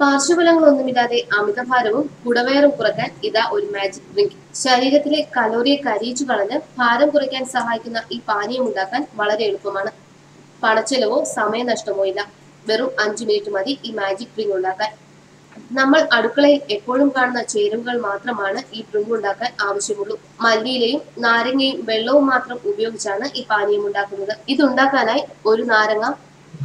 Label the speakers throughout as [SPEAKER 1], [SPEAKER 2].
[SPEAKER 1] പാർശ്വഫലങ്ങളൊന്നുമില്ലാതെ അമിതഭാരവും കുടവയറും കുറയ്ക്കാൻ ഇതാ ഒരു മാജിക് ഡ്രിങ്ക്. ശരീരത്തിലെ കലോറിയെ കരിയിച്ചു കളഞ്ഞ് ഭാരം കുറയ്ക്കാൻ സഹായിക്കുന്ന ഈ പാനീയം ഉണ്ടാക്കാൻ വളരെ എളുപ്പമാണ്. പണച്ചെലവോ സമയനഷ്ടമോ ഇല്ല. വെറും 5 മിനിറ്റ് മതി ഈ മാജിക് ഡ്രിങ്ക് ഉണ്ടാക്കാൻ. നമ്മൾ അടുക്കളയിൽ എപ്പോഴും കാണുന്ന ചേരുവകൾ മാത്രമാണ് ഈ ഡ്രിങ്ക് ഉണ്ടാക്കാൻ ആവശ്യമുള്ളൂ. മല്ലിയിലയും നാരങ്ങയും വെള്ളവും മാത്രം ഉപയോഗിച്ചാണ് ഈ പാനീയം ഉണ്ടാക്കുന്നത്. ഇതുണ്ടാക്കാനായി ഒരു നാരങ്ങ,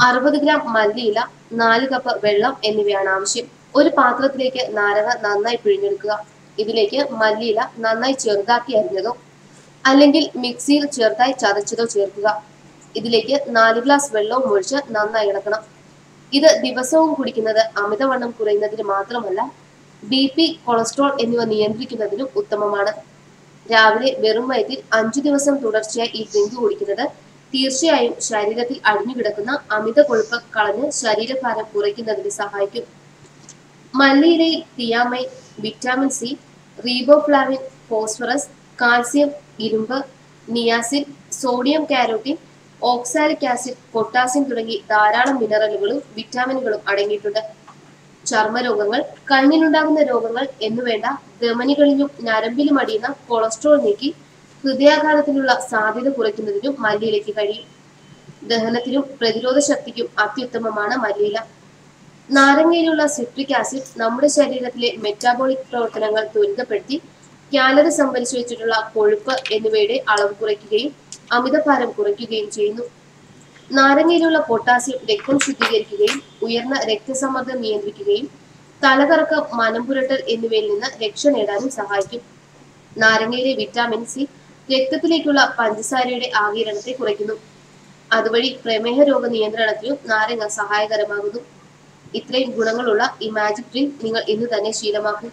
[SPEAKER 1] 60 ഗ്രാം മല്ലിയില, 4 കപ്പ് വെള്ളം എന്നിവയാണ് ആവശ്യം. ഒരു പാത്രത്തിലേക്ക് നാരങ്ങ നന്നായി പിഴിഞ്ഞെടുക്കുക. ഇതിലേക്ക് മല്ലിയില നന്നായി ചെറുതാക്കി അരിഞ്ഞതോ അല്ലെങ്കിൽ മിക്സിയിൽ ചെറുതായി ചതച്ചതോ ചേർക്കുക. ഇതിലേക്ക് 4 ഗ്ലാസ് വെള്ളവും ഒഴിച്ച് നന്നായി ഇളക്കണം. ഇത് ദിവസവും കുടിക്കുന്നത് അമിതവണ്ണം കുറയുന്നതിന് മാത്രമല്ല, BP, കൊളസ്ട്രോൾ എന്നിവ നിയന്ത്രിക്കുന്നതിനും ഉത്തമമാണ്. രാവിലെ വെറും വയറ്റിൽ 5 ദിവസം തുടർച്ചയായി ഈ ഡ്രിങ്ക് കുടിക്കുന്നത് തീർച്ചയായും ശരീരത്തിൽ അടിഞ്ഞുകിടക്കുന്ന അമിത കൊഴുപ്പ് കളഞ്ഞ് ശരീരഭാരം കുറയ്ക്കുന്നതിന് സഹായിക്കും. മല്ലിയിലയിൽ തിയാമൈൻ, വിറ്റാമിൻ സി, റീബോഫ്ലാവിൻ, ഫോസ്ഫറസ്, കാൽസ്യം, ഇരുമ്പ്, niacin, sodium carotene, oxalic acid, potassium തുടങ്ങി ധാരാളം മിനറലുകളും വിറ്റാമിനുകളും അടങ്ങിയിട്ടുണ്ട്. ചർമ്മരോഗങ്ങൾ, കണ്ണിനുണ്ടാകുന്ന രോഗങ്ങൾ എന്നുവേണ്ട ധമനികളിലും ഞരമ്പിലും അടിയുന്ന കൊളസ്ട്രോൾ നീക്കി ഹൃദയാഘാതത്തിനുള്ള സാധ്യത കുറയ്ക്കുന്നതിനും മല്ലിയിലയ്ക്ക് കഴിയും. ദഹനത്തിനും പ്രതിരോധ ശക്തിക്കും അത്യുത്തമമാണ് മല്ലിയില. നാരങ്ങയിലുള്ള സിട്രിക് ആസിഡ് നമ്മുടെ ശരീരത്തിലെ മെറ്റാബോളിക് പ്രവർത്തനങ്ങൾ ത്വരിതപ്പെടുത്തി കാലറി സംഭരിച്ചു വെച്ചിട്ടുള്ള കൊഴുപ്പ് എന്നിവയുടെ അളവ് കുറയ്ക്കുകയും അമിതഭാരം കുറയ്ക്കുകയും ചെയ്യുന്നു. നാരങ്ങയിലുള്ള പൊട്ടാസ്യം രക്തം ശുദ്ധീകരിക്കുകയും ഉയർന്ന രക്തസമ്മർദ്ദം നിയന്ത്രിക്കുകയും തലകറക്കം, മനംപുരട്ടൽ എന്നിവയിൽ നിന്ന് രക്ഷ നേടാനും സഹായിക്കും. നാരങ്ങയിലെ വിറ്റാമിൻ സി രക്തത്തിലേക്കുള്ള പഞ്ചസാരയുടെ ആഗിരണത്തെ കുറയ്ക്കുന്നു. അതുവഴി പ്രമേഹ രോഗ നിയന്ത്രണത്തിനും നാരങ്ങ സഹായകരമാകുന്നു. ഇത്രയും ഗുണങ്ങളുള്ള ഈ മാജിക് ഡ്രിങ്ക് നിങ്ങൾ ഇന്ന് തന്നെ ശീലമാക്കും.